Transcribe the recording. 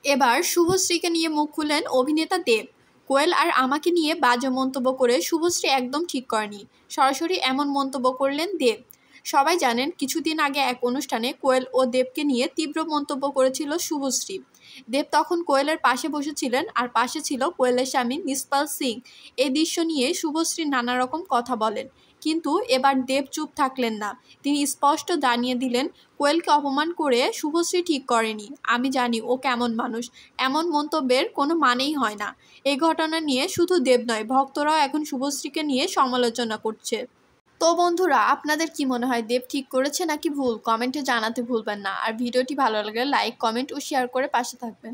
এবার শুভশ্রীকে নিয়ে মুখ খুললেন অভিনেতা দেব। কোয়েল আর আমাকে নিয়ে বাজে মন্তব্য করে শুভশ্রী একদম ঠিক করেনি, সরাসরি এমন মন্তব্য করলেন দেব। সবাই জানেন কিছুদিন আগে এক অনুষ্ঠানে কোয়েল ও দেবকে নিয়ে তীব্র মন্তব্য করেছিল শুভশ্রী। দেব তখন কোয়েলের পাশে বসেছিলেন আর পাশে ছিল কোয়েলের স্বামী নিসপাল সিং। এই দৃশ্য নিয়ে শুভশ্রী নানা রকম কথা বলেন, কিন্তু এবার দেব চুপ থাকলেন না। তিনি স্পষ্ট জানিয়ে দিলেন, কোয়েলকে অপমান করে শুভশ্রী ঠিক করেনি। আমি জানি ও কেমন মানুষ, এমন মন্তব্যের কোনো মানেই হয় না। এই ঘটনা নিয়ে শুধু দেব নয়, ভক্তরাও এখন শুভশ্রীকে নিয়ে সমালোচনা করছে। তো বন্ধুরা, আপনাদের কি মনে হয়, দেব ঠিক করেছে নাকি ভুল? কমেন্টে জানাতে ভুলবেন না। আর ভিডিওটি ভালো লাগলে লাইক, কমেন্ট ও শেয়ার করে পাশে থাকবেন।